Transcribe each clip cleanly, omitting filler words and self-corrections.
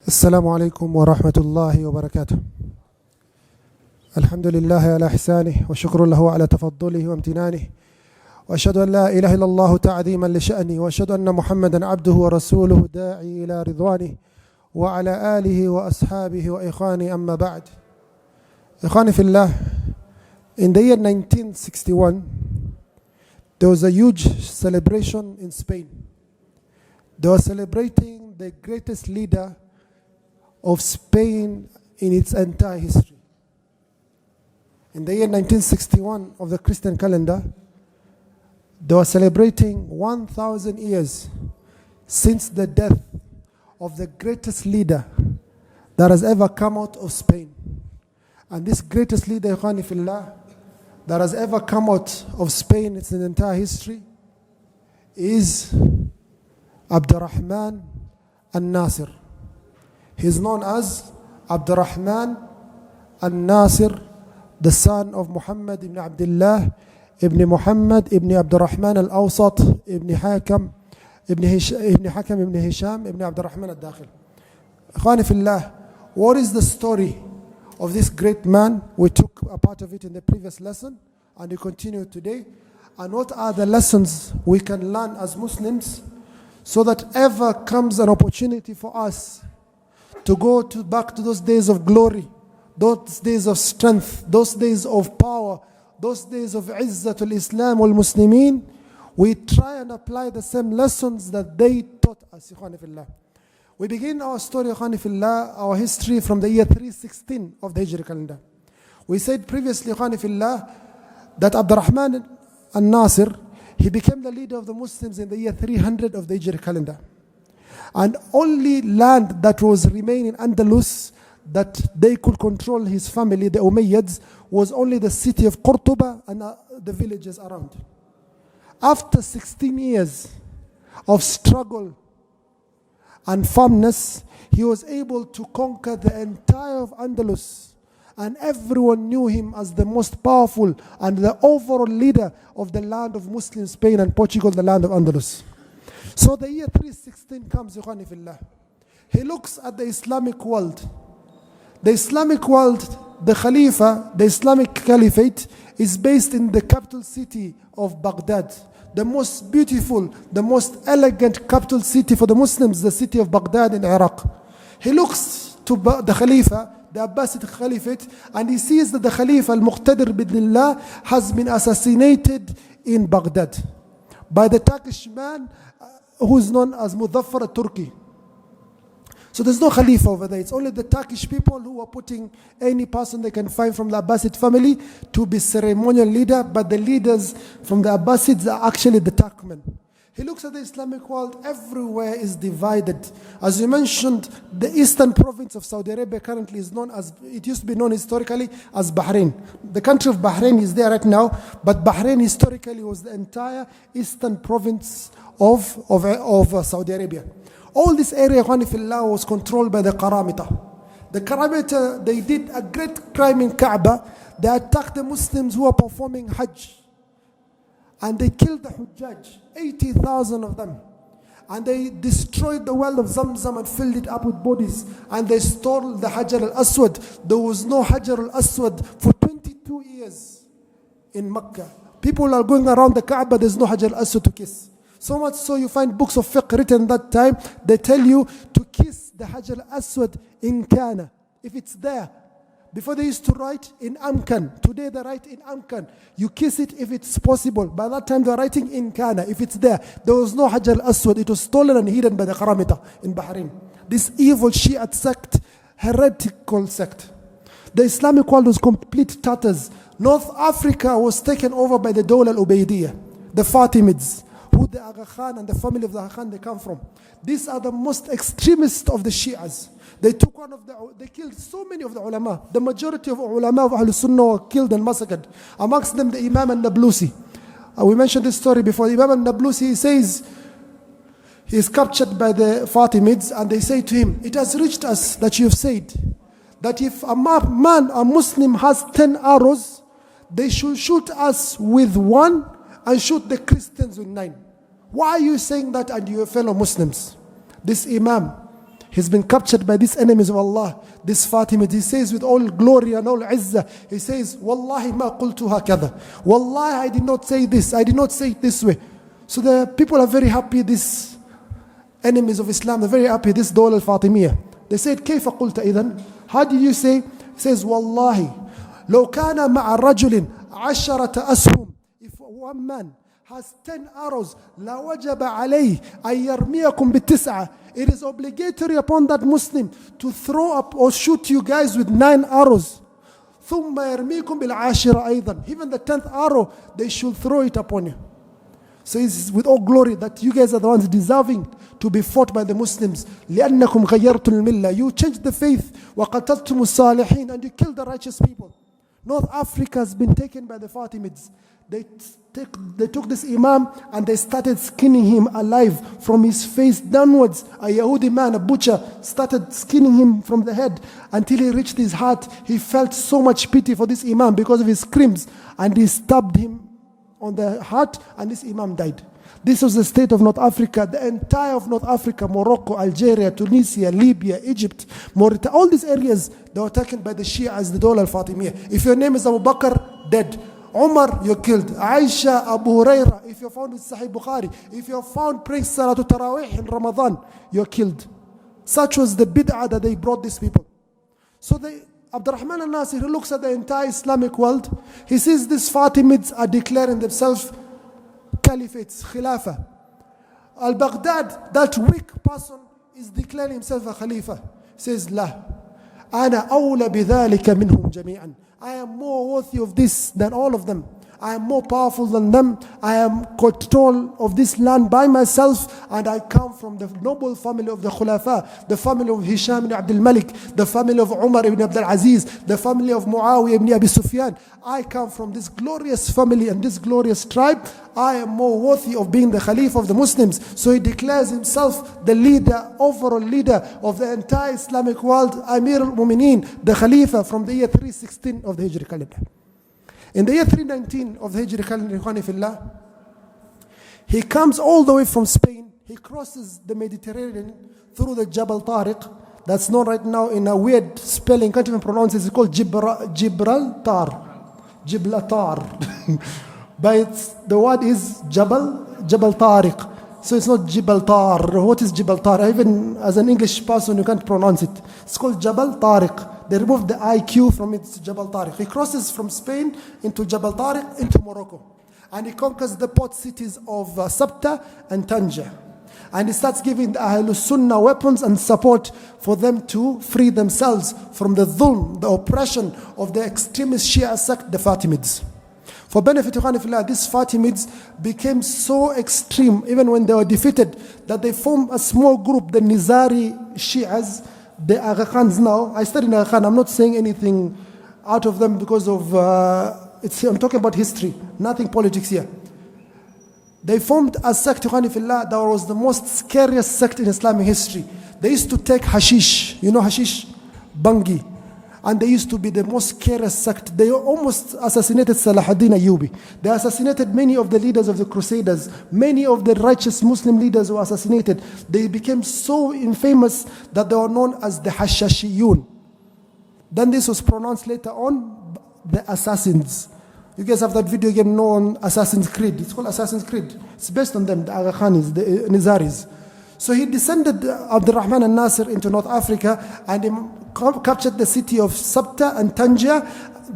السلام عليكم ورحمة الله وبركاته. الحمد لله على إحسانه وشكر له على تفضله وامتنانه، وأشهد أن لا إله إلا الله تعظيما لشأنه، وأشهد أن محمدا عبده ورسوله داعي إلى رضوانه وعلى آله وأصحابه وإخوانه. أما بعد. إخواني في الله, in the year 1961 there was a huge celebration in Spain. They were celebrating the greatest leader of Spain in its entire history. In the year 1961 of the Christian calendar, they were celebrating 1,000 years since the death of the greatest leader that has ever come out of Spain. And this greatest leader, Ikhwani Fillah, that has ever come out of Spain in its entire history is Abdurrahman III. He is known as Abdurrahman III, the son of Muhammad ibn Abdullah ibn Muhammad ibn Abdurrahman al-Awsat ibn Hakam ibn Hisham ibn Abdurrahman al-Dakhil. Ikhwani Fillah, what is the story of this great man? We took a part of it in the previous lesson and we continue today. And what are the lessons we can learn as Muslims so that ever comes an opportunity for us to go back to those days of glory, those days of strength, those days of power, those days of Izzatul Islam wal Muslimin, we try and apply the same lessons that they taught us. We begin our story, our history, from the year 316 of the Hijri calendar. We said previously, that Abdurrahman al-Nasir, he became the leader of the Muslims in the year 300 of the Hijri calendar. And only land that was remaining in Andalus that they could control his family, the Umayyads, was only the city of Cordoba and the villages around. After 16 years of struggle and firmness, he was able to conquer the entire of Andalus, and everyone knew him as the most powerful and the overall leader of the land of Muslim Spain and Portugal, the land of Andalus. So the year 316 comes, Ikhwani Fillah. He looks at the Islamic world. The Islamic world, the Khalifa, the Islamic Caliphate, is based in the capital city of Baghdad. The most beautiful, the most elegant capital city for the Muslims, the city of Baghdad in Iraq. He looks to the Khalifa, the Abbasid Caliphate, and he sees that the Khalifa al-Muqtadir bidnillah has been assassinated in Baghdad by the Turkish man who is known as Muzaffar al-Turki. So there's no Khalifa over there. It's only the Turkish people who are putting any person they can find from the Abbasid family to be ceremonial leader, but the leaders from the Abbasids are actually the Turkmen. He looks at the Islamic world, everywhere is divided. As you mentioned, the eastern province of Saudi Arabia currently is known as, it used to be known historically as Bahrain. The country of Bahrain is there right now, but Bahrain historically was the entire eastern province of Saudi Arabia. All this area, Ikhwani Fillah, was controlled by the Qaramita. The Qaramita, they did a great crime in Kaaba. They attacked the Muslims who were performing Hajj. And they killed the Hujjaj, 80,000 of them. And they destroyed the well of Zamzam and filled it up with bodies. And they stole the Hajar al-Aswad. There was no Hajar al-Aswad for 22 years in Mecca. People are going around the Kaaba, there's no Hajar al-Aswad to kiss. So much so you find books of fiqh written that time, they tell you to kiss the Hajar al-Aswad in Kana, if it's there. Before they used to write in Amkan. Today they write in Amkan. You kiss it if it's possible. By that time they were writing in Kana, if it's there. There was no Hajar al-Aswad. It was stolen and hidden by the Qaramita in Bahrain. This evil Shiite sect, heretical sect. The Islamic world was complete tatters. North Africa was taken over by the Dawla al-Ubaydiyah, the Fatimids, who the Aga Khan and the family of the Aga Khan they come from. These are the most extremist of the Shias. They took they killed so many of the ulama. The majority of ulama of Ahlul Sunnah were killed and massacred. Amongst them the Imam al-Nablusi. We mentioned this story before. The Imam al-Nablusi says he is captured by the Fatimids and they say to him, it has reached us that you have said that if a Muslim has 10 arrows, they should shoot us with 1 and shoot the Christians with 9. Why are you saying that and your fellow Muslims? This Imam, He's been captured by these enemies of Allah, this Fatimid. He says with all glory and all izzah, he says, Wallahi ma qultu hakadha. Wallahi, I did not say this. I did not say it this way. So the people are very happy, these enemies of Islam, they're very happy, this Dawla al-Fatimiyya. They said, كيف قلت إذن? How did you say? He says, Wallahi, لو كان مع رجل عشرة أسهم. If one man has 10 arrows, لوجب عليه أن يرميكم بالتسعة. It is obligatory upon that Muslim to throw up or shoot you guys with 9 arrows. ثم يرميكم بالعاشرة أيضا. Even the 10th arrow, they should throw it upon you. So it's with all glory that you guys are the ones deserving to be fought by the Muslims. لأنكم غيرتم الملة. You changed the faith. وقتلتم الصالحين. And you killed the righteous people. North Africa has been taken by the Fatimids. They took this Imam and they started skinning him alive from his face downwards. A Yahudi man, a butcher, started skinning him from the head until he reached his heart. He felt so much pity for this Imam because of his screams, and he stabbed him on the heart, and this Imam died. This was the state of North Africa, the entire of North Africa, Morocco, Algeria, Tunisia, Libya, Egypt, Mauritania, all these areas, they were taken by the Shia as the Dawla al-Fatimiyya. If your name is Abu Bakr, dead. Umar, you're killed. Aisha, Abu Huraira, if you're found with Sahih Bukhari, if you're found praying Salatul Tarawih in Ramadan, you're killed. Such was the bid'ah that they brought these people. So Abdurrahman al-Nasir, who looks at the entire Islamic world, he sees these Fatimids are declaring themselves caliphates, khilafah. Al-Baghdad, that weak person, is declaring himself a khalifa. He says, La, ana awla bidhalika minhum jami'an. I am more worthy of this than all of them. I am more powerful than them. I am control of this land by myself, and I come from the noble family of the Khulafa, the family of Hisham ibn Abdul Malik, the family of Umar ibn Abdul Aziz, the family of Muawiyah ibn Abi Sufyan. I come from this glorious family and this glorious tribe. I am more worthy of being the Khalifa of the Muslims. So he declares himself the leader, overall leader of the entire Islamic world, Amir al-Mumineen, the Khalifa from the year 316 of the Hijri calendar. In the year 319 of the Hijri calendar, he comes all the way from Spain. He crosses the Mediterranean through the Jabal Tariq. That's known right now in a weird spelling, can't even pronounce it. It's called Gibraltar. But the word is Jabal Tariq. So it's not Gibraltar. What is Gibraltar? Even as an English person, you can't pronounce it. It's called Jabal Tariq. They removed the IQ from it, Jabal Tariq. He crosses from Spain into Jabal Tariq into Morocco. And he conquers the port cities of Sabta and Tanja. And he starts giving the Ahlus Sunnah weapons and support for them to free themselves from the dhulm, the oppression of the extremist Shia sect, the Fatimids. For benefit of Allah, these Fatimids became so extreme, even when they were defeated, that they formed a small group, the Nizari Shias, the Aga Khans now. I studied Aga Khan. I'm not saying anything out of them because of, I'm talking about history, nothing politics here. They formed a sect that was the most scariest sect in Islamic history. They used to take hashish, you know hashish, bangi. And they used to be the most scariest sect. They almost assassinated Salahuddin Ayyubi. They assassinated many of the leaders of the Crusaders. Many of the righteous Muslim leaders were assassinated. They became so infamous that they were known as the Hashashiyun. Then this was pronounced later on the Assassins. You guys have that video game known Assassin's Creed. It's called Assassin's Creed. It's based on them, the Aga Khanis, the Nizaris. So he descended Abdurrahman Nasir into North Africa, and he captured the city of Sabta and Tanja,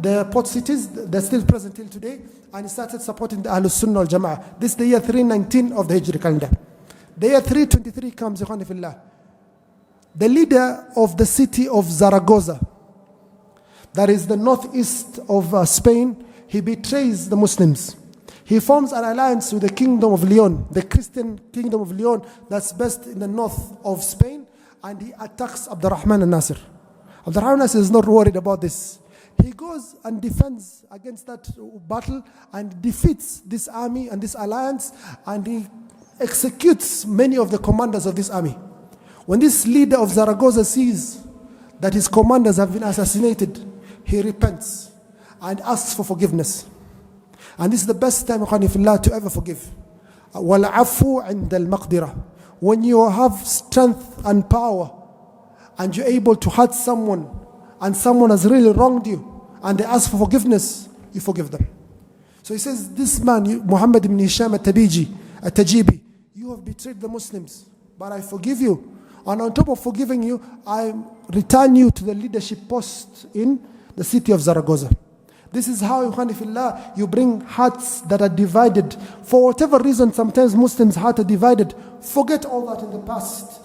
the port cities. They're still present till today. And he started supporting the Ahlus Sunnah wal Jama'ah. This is the year 319 of the Hijri calendar. The year 323 comes, the leader of the city of Zaragoza, that is the northeast of Spain, he betrays the Muslims. He forms an alliance with the kingdom of Leon, the Christian kingdom of Leon that's based in the north of Spain, and he attacks Abdurrahman al-Nasir. Abdurrahman al-Nasir is not worried about this. He goes and defends against that battle and defeats this army and this alliance, and he executes many of the commanders of this army. When this leader of Zaragoza sees that his commanders have been assassinated, he repents and asks for forgiveness. And this is the best time to ever forgive. وَالْعَفُوْ عِنْدَ الْمَقْدِرَةِ. When you have strength and power and you're able to hurt someone, and someone has really wronged you, and they ask for forgiveness, you forgive them. So he says, this man, Muhammad ibn Hisham at-Tajibi, you have betrayed the Muslims, but I forgive you. And on top of forgiving you, I return you to the leadership post in the city of Zaragoza. This is how, Ikhwanifillah, you bring hearts that are divided. For whatever reason, sometimes Muslims' hearts are divided. Forget all that in the past.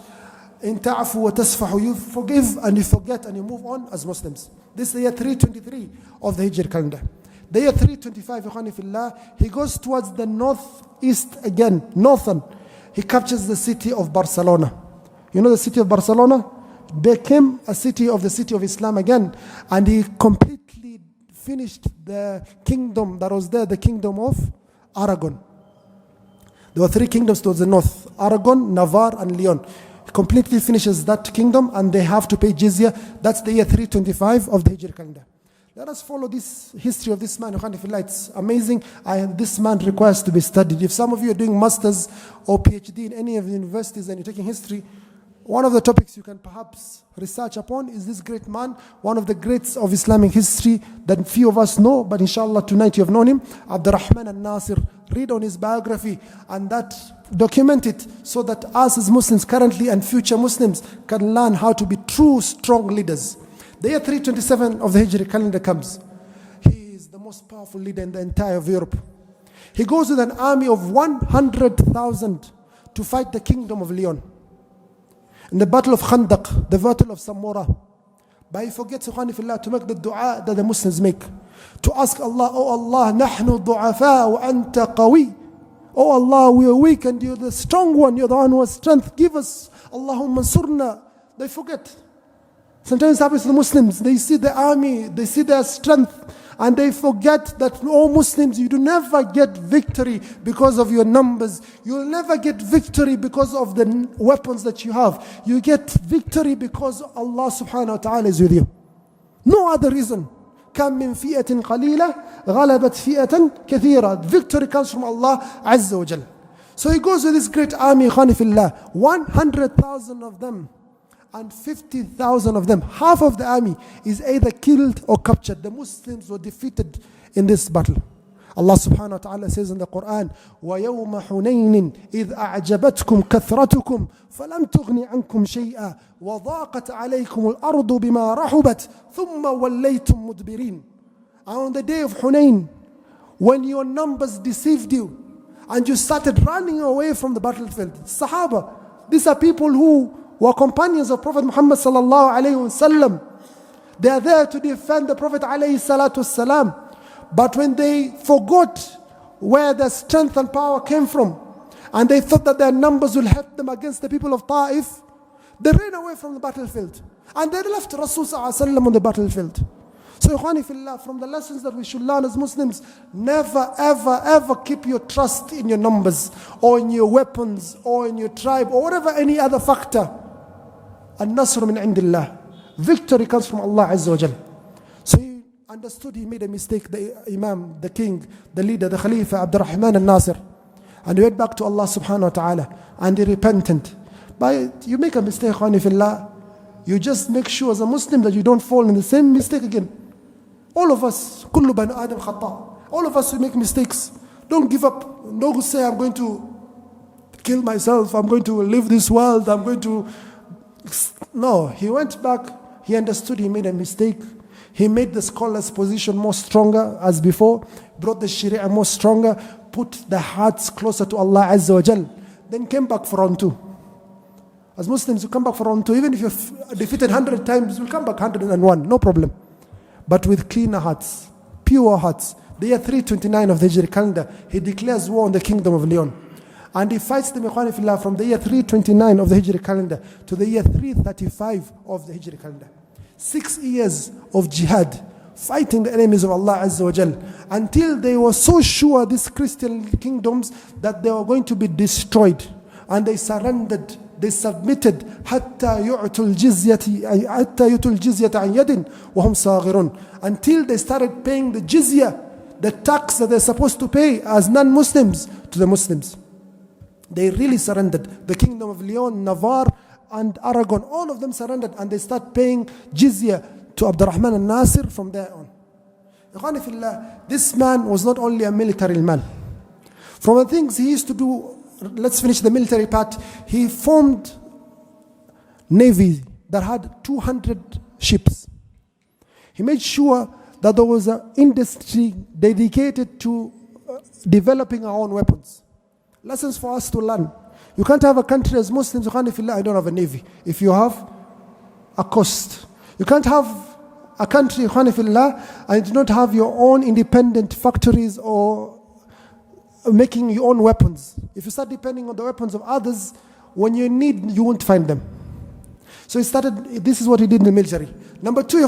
In ta'afu wa tasfahu, you forgive and you forget and you move on as Muslims. This is the year 323 of the Hijri calendar. The year 325, Ikhwanifillah, he goes towards the northeast again, northern. He captures the city of Barcelona. You know the city of Barcelona? Became a city of Islam again. And he completely finished the kingdom that was there, the kingdom of Aragon. There were 3 kingdoms towards the north: Aragon, Navarre, and Leon. He completely finishes that kingdom, and they have to pay jizya. That's the year 325 of the Hijri calendar. Let us follow this history of this man. It's amazing. This man requires to be studied. If some of you are doing masters or PhD in any of the universities and you're taking history, one of the topics you can perhaps research upon is this great man, one of the greats of Islamic history that few of us know, but inshallah tonight you have known him, Abdurrahman III. Read on his biography and that document it so that us as Muslims currently and future Muslims can learn how to be true, strong leaders. The year 327 of the Hijri calendar comes. He is the most powerful leader in the entire of Europe. He goes with an army of 100,000 to fight the kingdom of Leon. In the battle of Khandaq, the battle of Samura. But he forgets, Ikhwanifillah, to make the dua that the Muslims make. To ask Allah, oh Allah, nahnu du'afa wa anta qawi. Oh Allah, we are weak and you're the strong one. You're the one who has strength. Give us, Allahumma ansurna. They forget. Sometimes it happens to the Muslims. They see the army, they see their strength, and they forget that, oh Muslims, you do never get victory because of your numbers. You'll never get victory because of the weapons that you have. You get victory because Allah subhanahu wa ta'ala is with you. No other reason. كم من فئة قليلة غلبت فئة كثيرة. Victory comes from Allah Azza wa Jal. So he goes with this great army, Khanifillah, 100,000 of them. And 50,000 of them, half of the army, is either killed or captured. The Muslims were defeated in this battle. Allah subhanahu wa ta'ala says in the Quran, وَيَوْمَ حُنَيْنٍ إِذْ أَعْجَبَتْكُمْ كَثْرَتُكُمْ فَلَمْ تُغْنِ عَنْكُمْ شَيْئًا وَضَاقَتْ عَلَيْكُمُ الْأَرْضُ بِمَا رَحُبَتْ ثُمَّ وَلَّيْتُمْ مُدْبِرِينَ. And on the day of Hunayn, when your numbers deceived you and you started running away from the battlefield, Sahaba, these are people who were companions of Prophet Muhammad sallallahu alayhi wasallam. They are there to defend the Prophet alayhi salatu wasalam. But when they forgot where their strength and power came from, and they thought that their numbers will help them against the people of Ta'if, they ran away from the battlefield. And they left Rasul sallallahu alayhi wasallam on the battlefield. So, Ikhwani fillah, from the lessons that we should learn as Muslims, never, ever, ever keep your trust in your numbers, or in your weapons, or in your tribe, or whatever any other factor. An-Nasr min indillah. Victory comes from Allah Azza wa Jal. So he understood he made a mistake, the Imam, the King, the leader, the Khalifa, Abdurrahman III. And he went back to Allah subhanahu wa ta'ala, and he repented. But you make a mistake, Khani fillah, you just make sure as a Muslim that you don't fall in the same mistake again. All of us, kullu bani Adam khata. All of us, we make mistakes. Don't give up. Don't say, I'm going to kill myself, I'm going to leave this world, I'm going to... No, he went back, he understood he made a mistake. He made the scholar's position more stronger as before, brought the Sharia more stronger, put the hearts closer to Allah Azza wa Jal. Then came back for round 2. As Muslims, you come back for round 2. Even if you're defeated 100 times, you'll come back 101, no problem. But with cleaner hearts, pure hearts. The year 329 of the Hijri calendar, he declares war on the kingdom of Leon. And he fights them, Ikhwani fillah, from the year 329 of the Hijri calendar to the year 335 of the Hijri calendar. 6 years of jihad, fighting the enemies of Allah Azza wa Jal, until they were so sure, these Christian kingdoms, that they were going to be destroyed. And they surrendered, they submitted, حَتَّى يُعْتُوا الْجِزْيَةَ عَنْ يَدٍ وَهُمْ صَاغِرُونَ, until they started paying the jizya, the tax that they're supposed to pay as non-Muslims, to the Muslims. They really surrendered. The kingdom of Leon, Navarre, and Aragon, all of them surrendered and they start paying jizya to Abdurrahman al-Nasir from there on. Ikhwani fillah, this man was not only a military man. From the things he used to do, let's finish the military part, he formed navy that had 200 ships. He made sure that there was an industry dedicated to developing our own weapons. Lessons for us to learn. You can't have a country as Muslims, I don't have a navy. If you have a coast. You can't have a country, and you do not have your own independent factories or making your own weapons. If you start depending on the weapons of others, when you need, you won't find them. So he started, this is what he did in the military. Number two,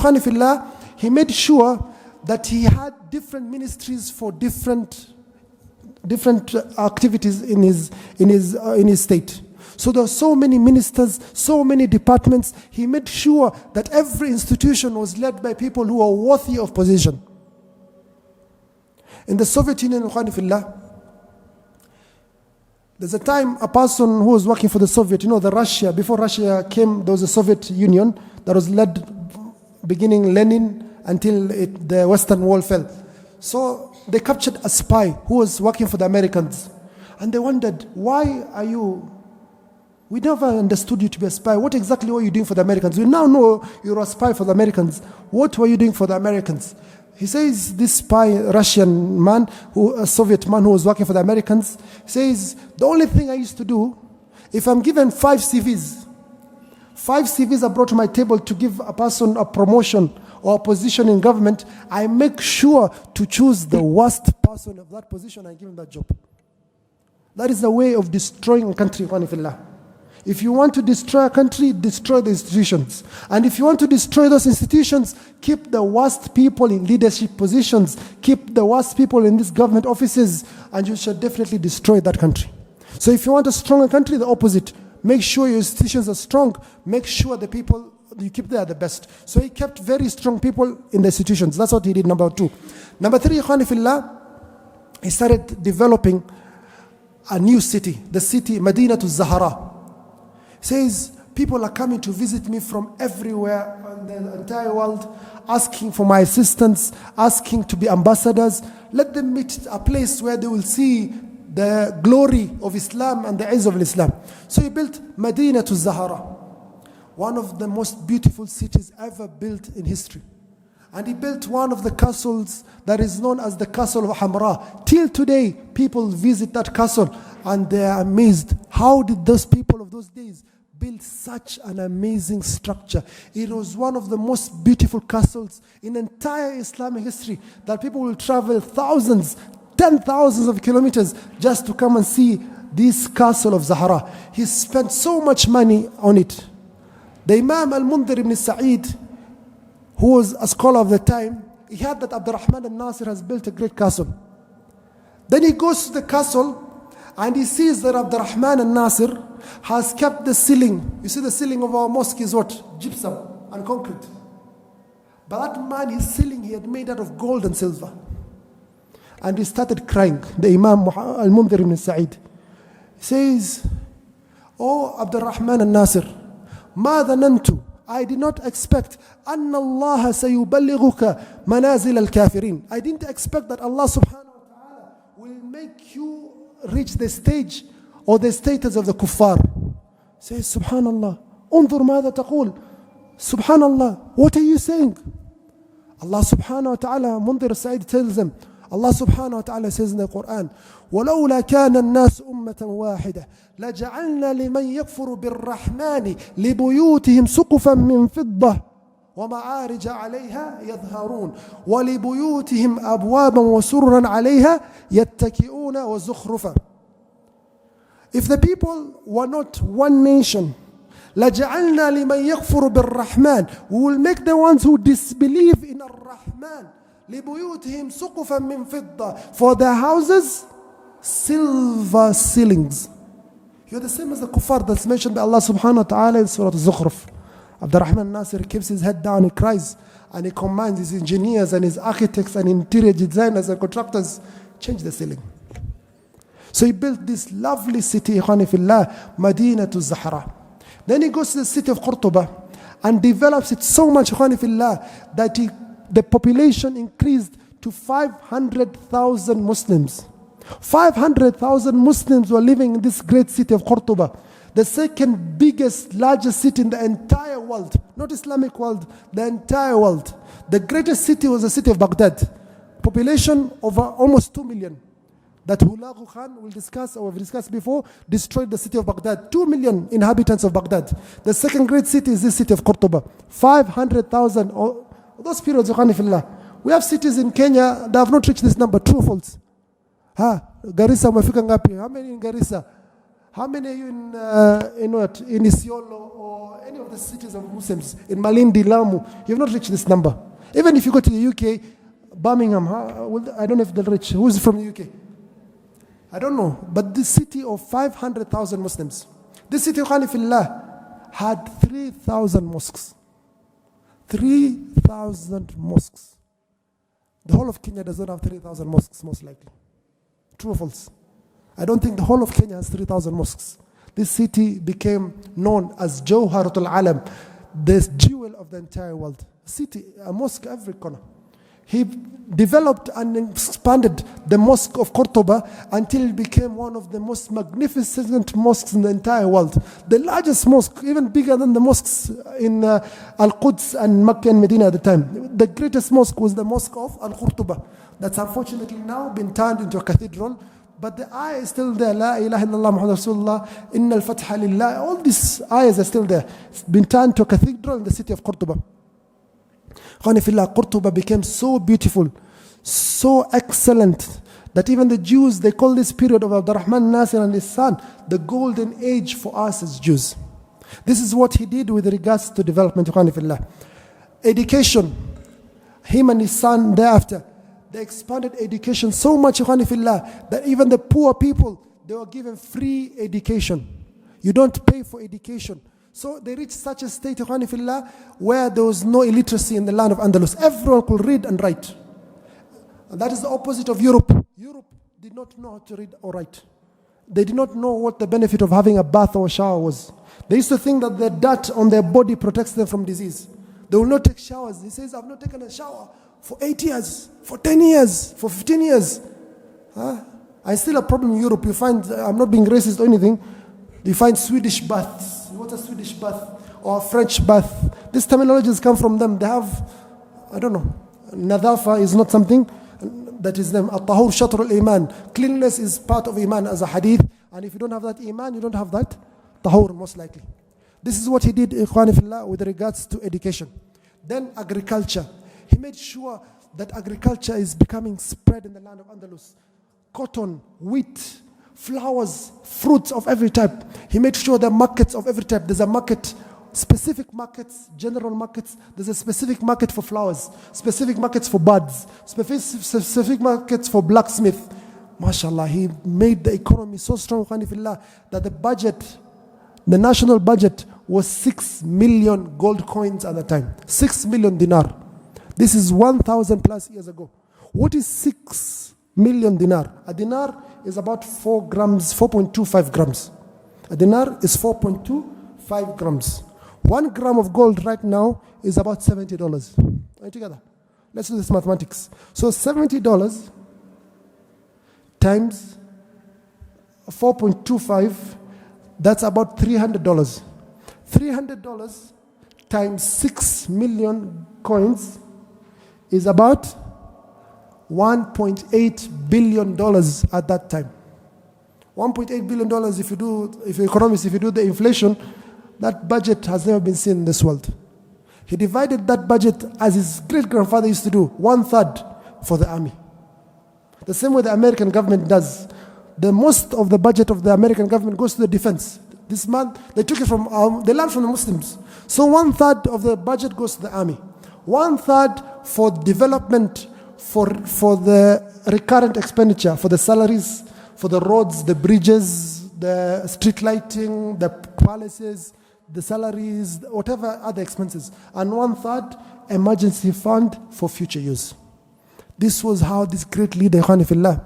he made sure that he had different ministries for different activities in his state. So there were so many ministers, so many departments. He made sure that every institution was led by people who are worthy of position. In the Soviet Union, there's a time a person who was working for the Soviet, Russia, before Russia came, there was a Soviet Union that was led beginning Lenin until the Western wall fell. So they captured a spy who was working for the Americans. And they wondered, we never understood you to be a spy. What exactly were you doing for the Americans? We now know you're a spy for the Americans. What were you doing for the Americans? He says, this spy, Russian man, a Soviet man who was working for the Americans, says, the only thing I used to do, if I'm given 5 CVs are brought to my table to give a person a promotion or a position in government, I make sure to choose the worst person of that position and give him that job. That is the way of destroying a country. If you want to destroy a country, destroy the institutions. And if you want to destroy those institutions, keep the worst people in leadership positions, keep the worst people in these government offices, and you shall definitely destroy that country. So if you want a stronger country, the opposite. Make sure your institutions are strong. Make sure the people you keep there are the best. So he kept very strong people in the institutions. That's what he did, number 2. Number 3, he started developing a new city, the city Madinatu Zahara. Says, people are coming to visit me from everywhere in the entire world, asking for my assistance, asking to be ambassadors. Let them meet a place where they will see the glory of Islam and the eyes of Islam. So he built Madinatu Zahara, one of the most beautiful cities ever built in history. And he built one of the castles that is known as the Castle of Hamra. Till today, people visit that castle and they are amazed. How did those people of those days build such an amazing structure? It was one of the most beautiful castles in entire Islamic history that people will travel thousands, 10,000s of kilometers just to come and see this castle of Zahra. He spent so much money on it. The Imam Al-Mundhir ibn Sa'id, who was a scholar of the time, he heard that Abdurrahman al-Nasir has built a great castle. Then he goes to the castle and he sees that Abdurrahman al-Nasir has kept the ceiling. You see, the ceiling of our mosque is what? Gypsum and concrete. But that man, his ceiling, he had made out of gold and silver. And he started crying, the Imam Al-Mundhir ibn Sa'id. He says, "Oh Abdurrahman al-Nasir, ma dhanantu, I did not expect أن الله سيبلغك منازل الكافرين. I didn't expect that Allah subhanahu wa ta'ala will make you reach the stage or the status of the kuffar." Says, Subhanallah, انظر ماذا تقول. Subhanallah, what are you saying? Allah subhanahu wa ta'ala, Mundhir Sa'id tells them, Allah subhanahu wa ta'ala says in the Quran, وَلَوْلَا كَانَ النَّاسُ أُمَّةً وَاحِدَةً لَجَعَلْنَا لِمَنْ يَكْفُرُ بِالرَّحْمَنِ لِبُيُوتِهِمْ سُقُفًا مِّن فِضَّةٍ وَمَعَارِجَ عَلَيْهَا يَظْهَرُونَ وَلِبُيُوتِهِمْ أَبْوَابًا وَسُرُرًا عَلَيْهَا يَتَّكِئُونَ وَزُخْرُفًا. If the people were not one nation, لَجَعَلْنَا لِمَنْ يَكْفُرُ بِالرَّحْمَنِ, we will make the ones who disbelieve in Ar-Rahman, لِبُيُوتِهِمْ سُقُفًا مِّن فِضَّةٍ, for their houses, silver ceilings. You're the same as the kuffar that's mentioned by Allah subhanahu wa ta'ala in Surah Al-Zukhruf. Abdurrahman Nasir keeps his head down, he cries, and he commands his engineers and his architects and interior designers and contractors, change the ceiling. So he built this lovely city, Ikhwani fillah, Madinatu Zahra. Then he goes to the city of Qurtuba and develops it so much, ikhwani fillah, that the population increased to 500,000 Muslims. 500,000 Muslims were living in this great city of Qurtuba, the second biggest, largest city in the entire world, not Islamic world, the entire world. The greatest city was the city of Baghdad, population over almost 2 million. That Hulagu Khan, we've discussed before, destroyed the city of Baghdad. 2 million inhabitants of Baghdad. The second great city is this city of Qurtuba. 500,000. Those periods, we have cities in Kenya that have not reached this number. True or false? Garissa, umefika ngapi? How many in Garissa? How many are you in Isiolo or any of the cities of Muslims? In Malindi, Lamu, you have not reached this number. Even if you go to the UK, Birmingham, I don't know if they'll reach. Who's from the UK? I don't know. But this city of 500,000 Muslims, this city of Khanifillah had 3,000 mosques. 3,000 mosques. The whole of Kenya does not have 3,000 mosques, most likely. True or false? I don't think the whole of Kenya has 3,000 mosques. This city became known as Jawharatul Alam, the jewel of the entire world. City, a mosque every corner. He developed and expanded the mosque of Qurtuba until it became one of the most magnificent mosques in the entire world. The largest mosque, even bigger than the mosques in Al-Quds and Makkah and Medina at the time. The greatest mosque was the mosque of Al-Qurtuba. That's unfortunately now been turned into a cathedral. But the ayah is still there. La ilaha illallah Muhammad Rasulullah. Inna al-fatha lillah. All these ayahs are still there. It's been turned to a cathedral in the city of Qurtuba. Khanifillah, Qurtuba became so beautiful, so excellent, that even the Jews, they call this period of Abdurrahman III and his son the golden age for us as Jews. This is what he did with regards to development. Khanifillah. Education, him and his son thereafter, they expanded education so much, Khanifillah, that even the poor people, they were given free education. You don't pay for education. So they reached such a state, Khanifillah, where there was no illiteracy in the land of Andalus. Everyone could read and write. And that is the opposite of Europe. Europe did not know how to read or write. They did not know what the benefit of having a bath or a shower was. They used to think that the dirt on their body protects them from disease. They will not take showers. He says, I've not taken a shower for 8 years, for 10 years, for 15 years. I still have a problem in Europe. You find, I'm not being racist or anything, you find Swedish baths. What a Swedish bath or a French bath. These terminologies come from them. They have, I don't know, Nadafa is not something that is them. At-tahur shatr al-iman. Cleanliness is part of iman as a hadith. And if you don't have that iman, you don't have that tahur most likely. This is what he did, Ikhwani Fillah, with regards to education. Then agriculture. He made sure that agriculture is becoming spread in the land of Andalus. Cotton, wheat, flowers, fruits of every type. He made sure there are markets of every type. There's a market, specific markets, general markets. There's a specific market for flowers, specific markets for birds, specific markets for blacksmith. MashaAllah, he made the economy so strong, that the budget, the national budget was 6 million gold coins at the time. 6 million dinar. This is 1,000 plus years ago. What is 6 million dinar? A dinar is about 4 grams, 4.25 grams. A dinar is 4.25 grams. 1 gram of gold right now is about $70. Are you together? Let's do this mathematics. So $70 times 4.25, that's about $300. $300 times 6 million coins is about $1.8 billion at that time. $1.8 billion, if you economists, if you do the inflation, that budget has never been seen in this world. He divided that budget as his great-grandfather used to do, 1/3 for the army. The same way the American government does. The most of the budget of the American government goes to the defense. This month, they took it from, they learned from the Muslims. So 1/3 of the budget goes to the army. 1/3 for development, for the recurrent expenditure, for the salaries, for the roads, the bridges, the street lighting, the palaces, the salaries, whatever other expenses. And 1/3 emergency fund for future use. This was how this great leader, Khanifillah,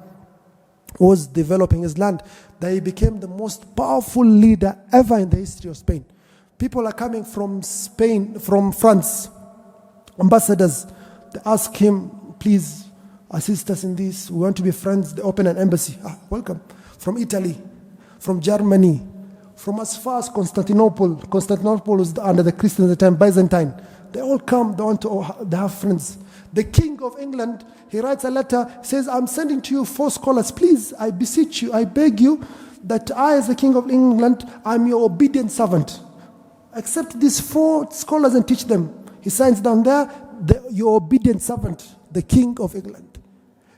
was developing his land. That he became the most powerful leader ever in the history of Spain. People are coming from Spain, from France, ambassadors. They ask him, please assist us in this. We want to be friends. They open an embassy. Welcome. From Italy, from Germany, from as far as Constantinople. Constantinople was under the Christians at the time, Byzantine. They all come, they have friends. The King of England, he writes a letter, says, I'm sending to you 4 scholars. Please, I beseech you, I beg you, that I, as the King of England, I'm your obedient servant. Accept these 4 scholars and teach them. He signs down there, your obedient servant, the King of England.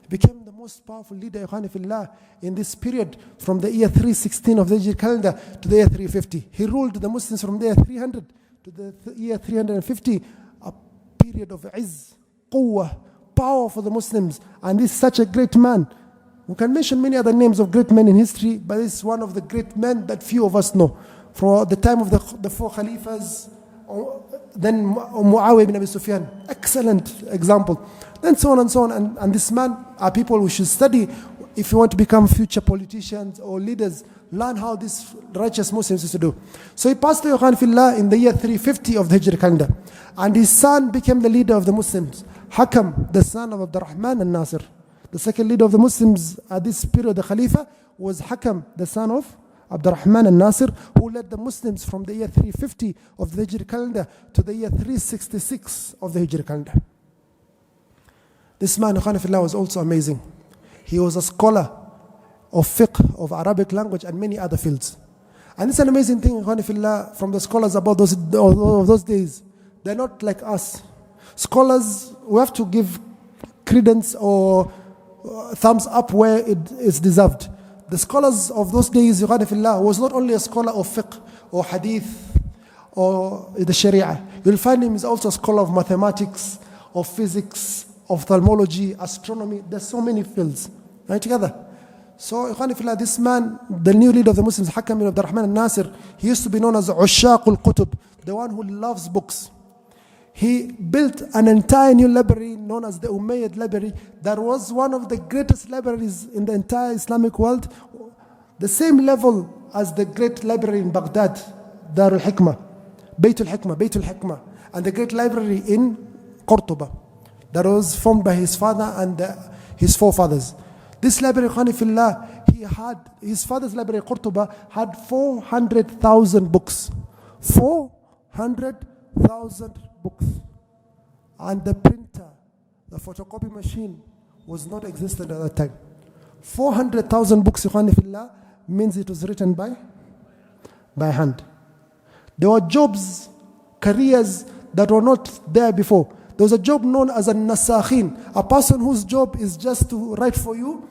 He became the most powerful leader, Ikhwanifillah, in this period, from the year 316 of the Hijri calendar to the year 350. He ruled the Muslims from the year 300 to the year 350, a period of izz, quwwah, power for the Muslims. And this is such a great man. We can mention many other names of great men in history, but this is one of the great men that few of us know. For the time of the 4 Khalifas, then Muawiyah ibn Abi Sufyan, excellent example. Then so on and so on. And this man are people we should study if you want to become future politicians or leaders. Learn how these righteous Muslims used to do. So he passed away Fillah in the year 350 of the Hijri calendar. And his son became the leader of the Muslims. Hakam, the son of Abdurrahman III. The second leader of the Muslims at this period, the Khalifa, was Hakam, the son of Abdurrahman III, who led the Muslims from the year 350 of the Hijri calendar to the year 366 of the Hijri calendar. This man, Fillah, was also amazing. He was a scholar of fiqh, of Arabic language, and many other fields. And it's an amazing thing, Fillah, from the scholars about those days. They're not like us. Scholars, we have to give credence or thumbs up where it is deserved. The scholars of those days, Fillah, was not only a scholar of fiqh or hadith or the sharia. You'll find him is also a scholar of mathematics, of physics, ophthalmology, astronomy. There's so many fields. Right together. So, Fillah, this man, the new leader of the Muslims, Hakam ibn Abdurrahman III, he used to be known as Ushaq al-Qutub, the one who loves books. He built an entire new library known as the Umayyad library that was one of the greatest libraries in the entire Islamic world, the same level as the great library in Baghdad, Dar al-Hikmah, Bayt al-Hikmah, and the great library in Cordoba that was formed by his father and his forefathers. This library, Fillah, he had, his father's library, Cordoba, had 400,000 books. 400,000 books. And the printer, the photocopy machine, was not existent at that time. 400,000 books, Fillah, means it was written by hand. There were jobs, careers that were not there before. There was a job known as a nasakhin, a person whose job is just to write for you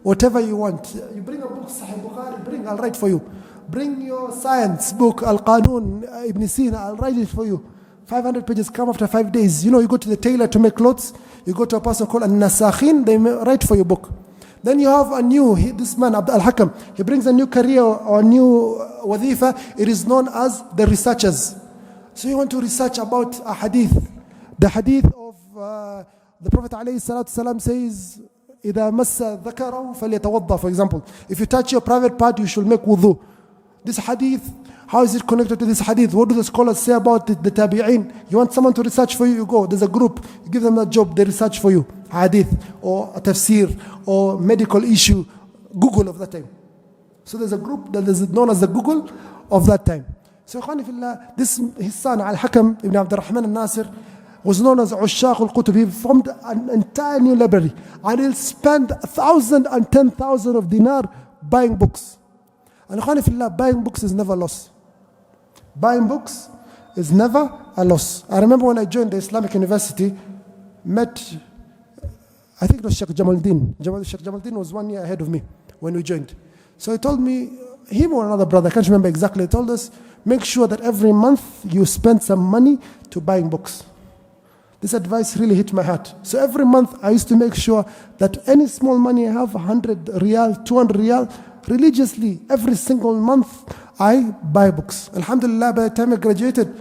whatever you want. You bring a book, Sahih Bukhari, I'll write for you. Bring your science book, Al-Qanun, Ibn Sina, I'll write it for you. 500 pages come after 5 days. You know, you go to the tailor to make clothes, you go to a person called a nasakhin, they write for your book. Then you have this man, Al-Hakam, he brings a new career or a new wadhifa. It is known as the researchers. So you want to research about a hadith. The hadith of the Prophet ﷺ says, إِذَا مَسَّ ذَكَرَهُ فَلْيَتَوَضَّى, for example. If you touch your private part, you should make wudu. This hadith, how is it connected to this hadith? What do the scholars say about it, the tabi'in? You want someone to research for you, you go. There's a group, you give them that job, they research for you. Hadith, or a tafsir, or medical issue. Google of that time. So there's a group that is known as the Google of that time. So his son, Al-Hakam ibn Abdurrahman III, was known as Ushaq al-Qutub. He formed an entire new library. And he'll spend 1,000 and 10,000 of dinar buying books. And buying books is never a loss. Buying books is never a loss. I remember when I joined the Islamic University, met, I think it was Shaykh Jamaldeen. Shaykh Jamaldeen was 1 year ahead of me when we joined. So he told me, him or another brother, I can't remember exactly, he told us, make sure that every month you spend some money to buying books. This advice really hit my heart. So every month I used to make sure that any small money I have, 100 riyal, 200 riyal, religiously, every single month I buy books. Alhamdulillah, by the time I graduated,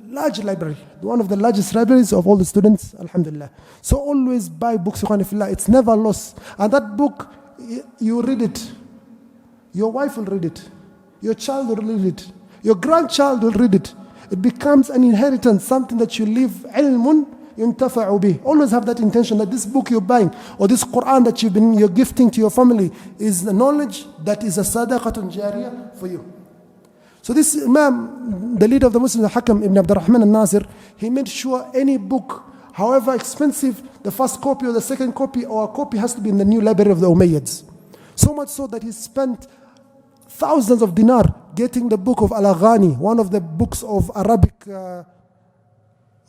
large library, one of the largest libraries of all the students, alhamdulillah. So always buy books, it's never a loss. And that book, you read it. Your wife will read it. Your child will read it. Your grandchild will read it. It becomes an inheritance, something that you leave. علم ينتفع به. Always have that intention that this book you're buying or this Quran that you're gifting to your family is the knowledge that is a sadaqatun jariyah for you. So this Imam, the leader of the Muslims, Al-Hakam ibn Abdurrahman III, he made sure any book, however expensive, the first copy or the second copy or a copy has to be in the new library of the Umayyads. So much so that he spent thousands of dinar getting the book of Al-Ghani, one of the books of Arabic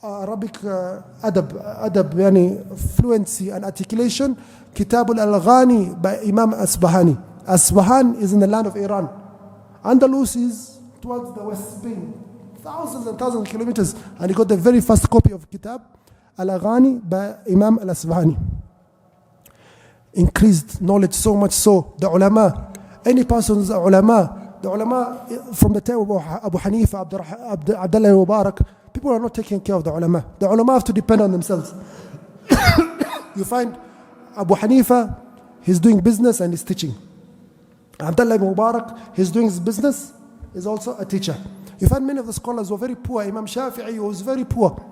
adab, yani fluency and articulation, Kitab al-Ghani by Imam Asbahani. Asbahan is in the land of Iran. Andalus is towards the West Spain, thousands and thousands of kilometers, and he got the very first copy of Kitab Al-Ghani by Imam Al-Asbahani. Increased knowledge so much so, the ulama, any person's ulama, the ulama from the time of Abu Hanifa, Abdullah Mubarak, people are not taking care of the ulama. The ulama have to depend on themselves. You find Abu Hanifa, he's doing business and he's teaching. Abdullah Mubarak, he's doing his business, is also a teacher. You find many of the scholars were very poor. Imam Shafi'i was very poor.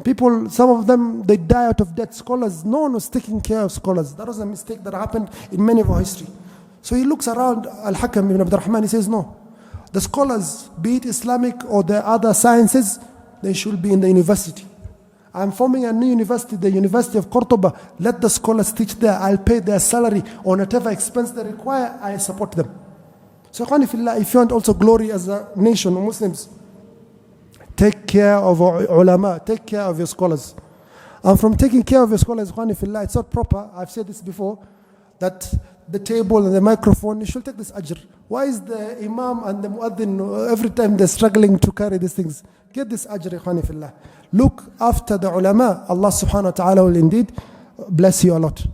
People, some of them, they die out of debt. Scholars, no one was taking care of scholars. That was a mistake that happened in many of our history. So he looks around Al-Hakam ibn Abdurrahman, he says, no. The scholars, be it Islamic or the other sciences, they should be in the university. I'm forming a new university, the University of Cordoba. Let the scholars teach there. I'll pay their salary on whatever expense they require. I support them. So if you want also glory as a nation of Muslims, take care of our ulama, take care of your scholars. And from taking care of your scholars, it's not proper, I've said this before, that the table and the microphone, you should take this ajr. Why is the imam and the muaddin, every time they're struggling to carry these things? Get this ajr, Look after the ulama, Allah subhanahu wa ta'ala will indeed bless you a lot.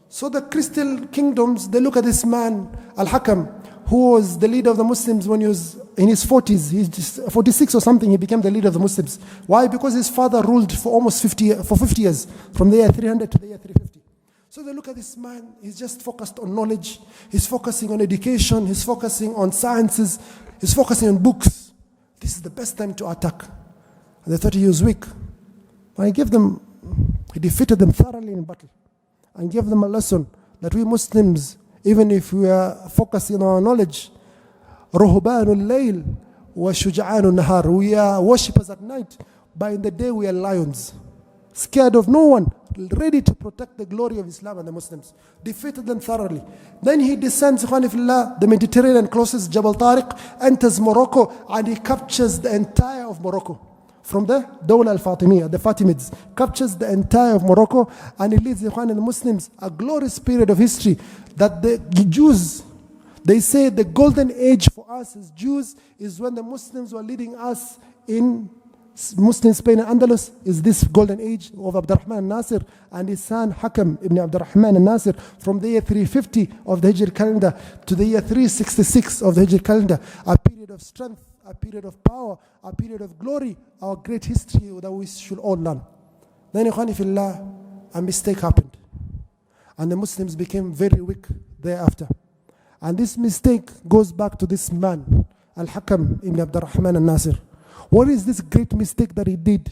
So the crystal kingdoms, they look at this man, Al-Hakam, who was the leader of the Muslims when he was in his 40s. He's just 46 or something, he became the leader of the Muslims. Why? Because his father ruled for almost 50 years, from the year 300 to the year 350. So they look at this man, he's just focused on knowledge, he's focusing on education, he's focusing on sciences, he's focusing on books. This is the best time to attack. And they thought he was weak. But he defeated them thoroughly in battle and gave them a lesson that we Muslims, even if we are focusing on our knowledge, ruhbanul layl wa shuja'anun nahar, we are worshippers at night, but in the day we are lions, scared of no one, ready to protect the glory of Islam and the Muslims. Defeated them thoroughly. Then he descends the Mediterranean, closest Jabal Tariq, enters Morocco, and he captures the entire of Morocco. From the Dawla al-Fatimiyya, the Fatimids, captures the entire of Morocco, and he leads the Muslims a glorious period of history that the Jews, they say the golden age for us as Jews is when the Muslims were leading us in Muslim Spain and Andalus, is this golden age of Abdurrahman Nasir and his son Hakam ibn Abdurrahman Nasir, from the year 350 of the Hijri calendar to the year 366 of the Hijri calendar, a period of strength, a period of power, a period of glory, our great history that we should all learn. Then a mistake happened, and the Muslims became very weak thereafter. And this mistake goes back to this man, Al-Hakam ibn Abdurrahman Nasir. What is this great mistake that he did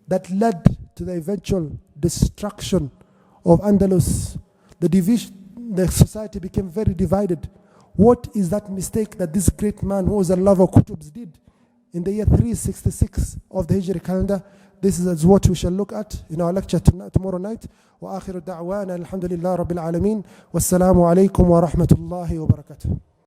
that led to the eventual destruction of Andalus? The society became very divided. What is that mistake that this great man, who was a lover of Kutubs, did in the year 366 of the Hijri calendar? This is what we shall look at in our lecture tomorrow night. وآخر دعوانا الحمد لله رب العالمين والسلام عليكم ورحمة الله وبركاته.